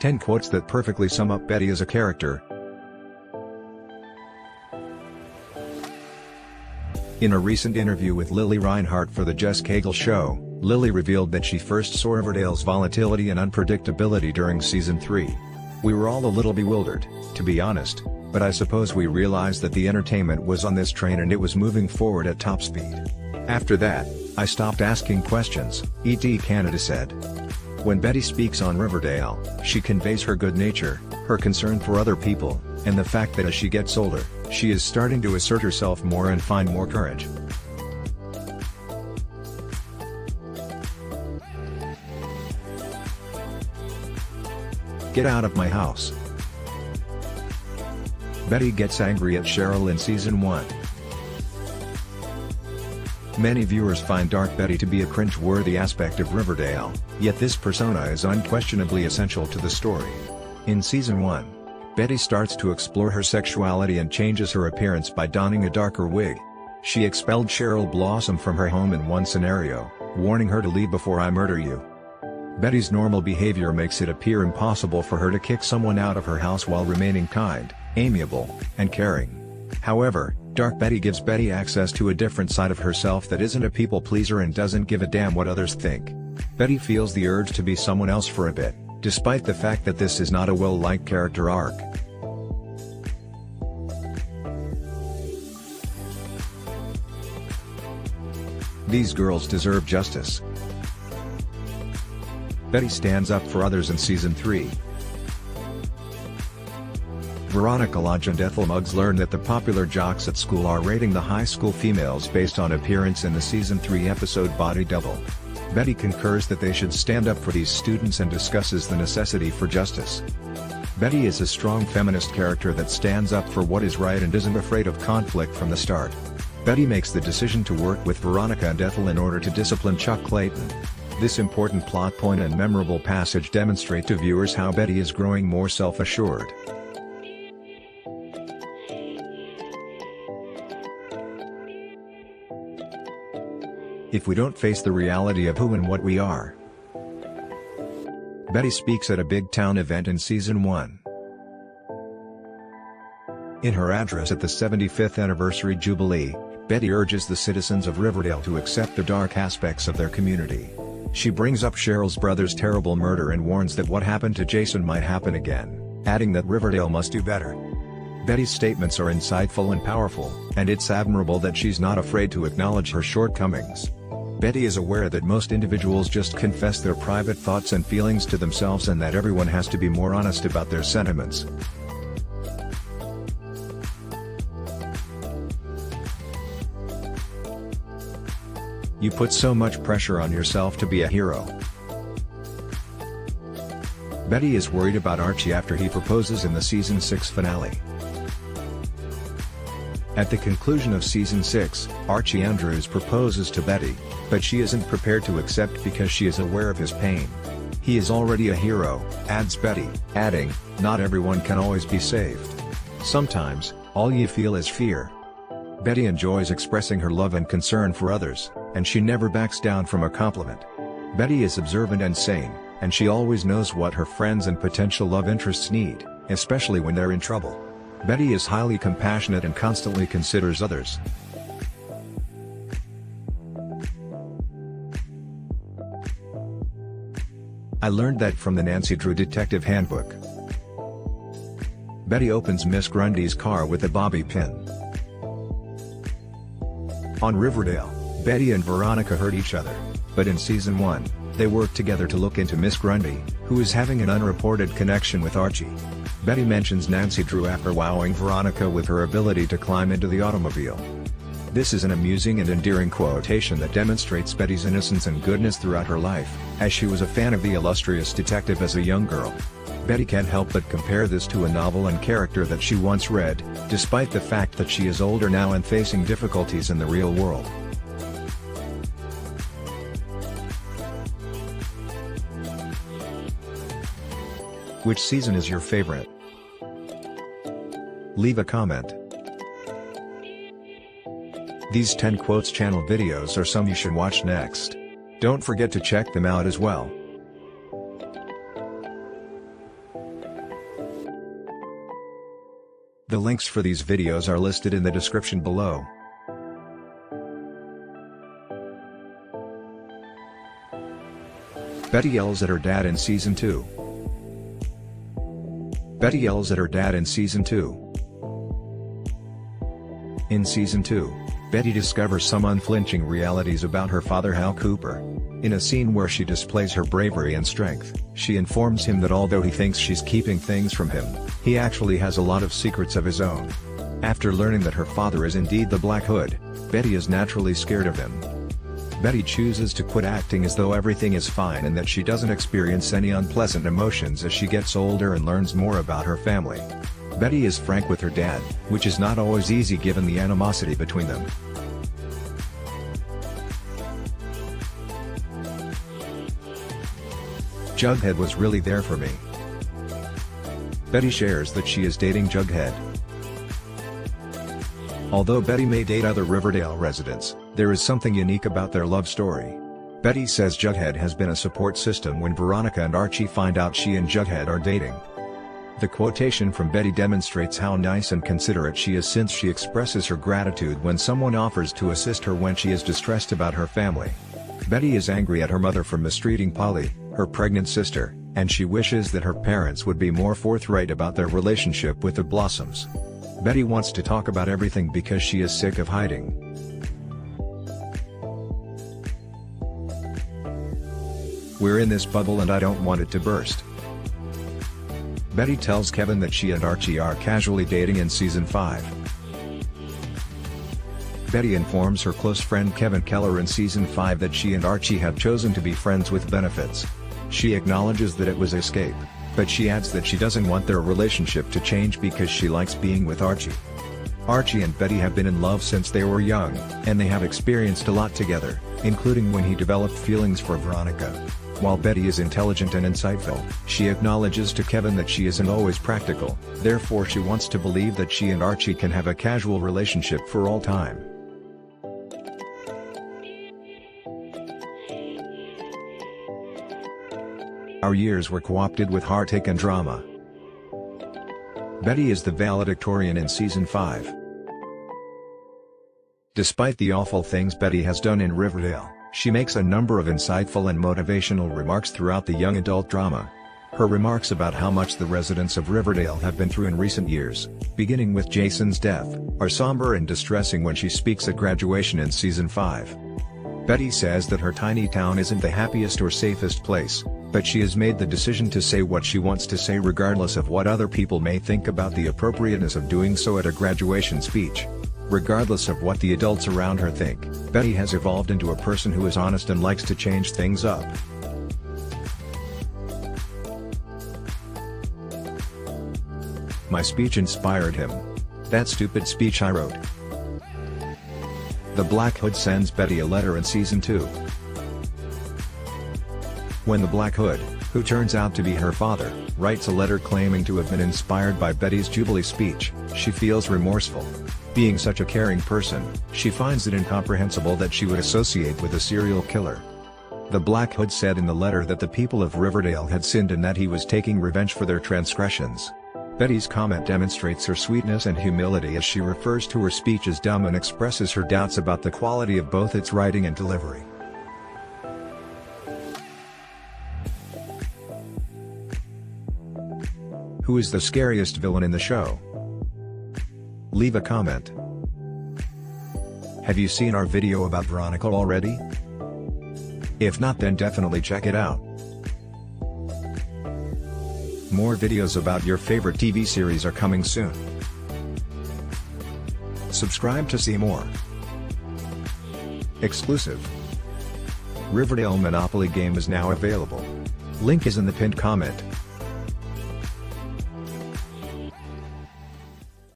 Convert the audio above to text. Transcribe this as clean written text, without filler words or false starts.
10 quotes that perfectly sum up Betty as a character. In a recent interview with Lili Reinhart for the Jess Cagle Show, Lili revealed that she first saw Riverdale's volatility and unpredictability during Season 3. "We were all a little bewildered, to be honest, but I suppose we realized that the entertainment was on this train and it was moving forward at top speed. After that, I stopped asking questions," E.T. Canada said. When Betty speaks on Riverdale, she conveys her good nature, her concern for other people, and the fact that as she gets older, she is starting to assert herself more and find more courage. "Get out of my house." Betty gets angry at Cheryl in Season 1. Many viewers find Dark Betty to be a cringe-worthy aspect of Riverdale, yet this persona is unquestionably essential to the story. In Season 1, Betty starts to explore her sexuality and changes her appearance by donning a darker wig. She expelled Cheryl Blossom from her home in one scenario, warning her to leave before I murder you. Betty's normal behavior makes it appear impossible for her to kick someone out of her house while remaining kind, amiable, and caring. However, Dark Betty gives Betty access to a different side of herself that isn't a people-pleaser and doesn't give a damn what others think. Betty feels the urge to be someone else for a bit, despite the fact that this is not a well-liked character arc. These girls deserve justice. Betty stands up for others in Season 3. Veronica Lodge and Ethel Muggs learn that the popular jocks at school are rating the high school females based on appearance in the Season 3 episode Body Double. Betty concurs that they should stand up for these students and discusses the necessity for justice. Betty is a strong feminist character that stands up for what is right and isn't afraid of conflict from the start. Betty makes the decision to work with Veronica and Ethel in order to discipline Chuck Clayton. This important plot point and memorable passage demonstrate to viewers how Betty is growing more self-assured. If we don't face the reality of who and what we are. Betty speaks at a big town event in Season 1. In her address at the 75th anniversary Jubilee, Betty urges the citizens of Riverdale to accept the dark aspects of their community. She brings up Cheryl's brother's terrible murder and warns that what happened to Jason might happen again, adding that Riverdale must do better. Betty's statements are insightful and powerful, and it's admirable that she's not afraid to acknowledge her shortcomings. Betty is aware that most individuals just confess their private thoughts and feelings to themselves and that everyone has to be more honest about their sentiments. You put so much pressure on yourself to be a hero. Betty is worried about Archie after he proposes in the Season 6 finale. At the conclusion of Season 6, Archie Andrews proposes to Betty, but she isn't prepared to accept because she is aware of his pain. "He is already a hero," adds Betty, adding, "Not everyone can always be saved. Sometimes, all you feel is fear." Betty enjoys expressing her love and concern for others, and she never backs down from a compliment. Betty is observant and sane, and she always knows what her friends and potential love interests need, especially when they're in trouble. Betty is highly compassionate and constantly considers others. I learned that from the Nancy Drew Detective Handbook. Betty opens Miss Grundy's car with a bobby pin. On Riverdale, Betty and Veronica hurt each other, but in Season 1, they work together to look into Miss Grundy, who is having an unreported connection with Archie. Betty mentions Nancy Drew after wowing Veronica with her ability to climb into the automobile. This is an amusing and endearing quotation that demonstrates Betty's innocence and goodness throughout her life, as she was a fan of the illustrious detective as a young girl. Betty can't help but compare this to a novel and character that she once read, despite the fact that she is older now and facing difficulties in the real world. Which season is your favorite? Leave a comment. These 10 Quotes channel videos are some you should watch next. Don't forget to check them out as well. The links for these videos are listed in the description below. Betty yells at her dad in Season 2. Betty yells at her dad in Season 2. In Season 2, Betty discovers some unflinching realities about her father Hal Cooper. In a scene where she displays her bravery and strength, she informs him that although he thinks she's keeping things from him, he actually has a lot of secrets of his own. After learning that her father is indeed the Black Hood, Betty is naturally scared of him. Betty chooses to quit acting as though everything is fine and that she doesn't experience any unpleasant emotions as she gets older and learns more about her family. Betty is frank with her dad, which is not always easy given the animosity between them. Jughead was really there for me. Betty shares that she is dating Jughead. Although Betty may date other Riverdale residents, there is something unique about their love story. Betty says Jughead has been a support system when Veronica and Archie find out she and Jughead are dating. The quotation from Betty demonstrates how nice and considerate she is, since she expresses her gratitude when someone offers to assist her when she is distressed about her family. Betty is angry at her mother for mistreating Polly, her pregnant sister, and she wishes that her parents would be more forthright about their relationship with the Blossoms. Betty wants to talk about everything because she is sick of hiding. We're in this bubble and I don't want it to burst. Betty tells Kevin that she and Archie are casually dating in Season 5. Betty informs her close friend Kevin Keller in Season 5 that she and Archie have chosen to be friends with benefits. She acknowledges that it was escape, but she adds that she doesn't want their relationship to change because she likes being with Archie. Archie and Betty have been in love since they were young, and they have experienced a lot together, including when he developed feelings for Veronica. While Betty is intelligent and insightful, she acknowledges to Kevin that she isn't always practical, therefore she wants to believe that she and Archie can have a casual relationship for all time. Our years were co-opted with heartache and drama. Betty is the valedictorian in Season 5. Despite the awful things Betty has done in Riverdale, she makes a number of insightful and motivational remarks throughout the young adult drama. Her remarks about how much the residents of Riverdale have been through in recent years, beginning with Jason's death, are somber and distressing when she speaks at graduation in Season 5. Betty says that her tiny town isn't the happiest or safest place, but she has made the decision to say what she wants to say regardless of what other people may think about the appropriateness of doing so at a graduation speech. Regardless of what the adults around her think, Betty has evolved into a person who is honest and likes to change things up. My speech inspired him. That stupid speech I wrote. The Black Hood sends Betty a letter in Season 2. When the Black Hood, who turns out to be her father, writes a letter claiming to have been inspired by Betty's Jubilee speech, she feels remorseful. Being such a caring person, she finds it incomprehensible that she would associate with a serial killer. The Black Hood said in the letter that the people of Riverdale had sinned and that he was taking revenge for their transgressions. Betty's comment demonstrates her sweetness and humility as she refers to her speech as dumb and expresses her doubts about the quality of both its writing and delivery. Who is the scariest villain in the show? Leave a comment. Have you seen our video about Veronica already? If not, then definitely check it out. More videos about your favorite TV series are coming soon. Subscribe to see more. Exclusive Riverdale Monopoly game is now available. Link is in the pinned comment.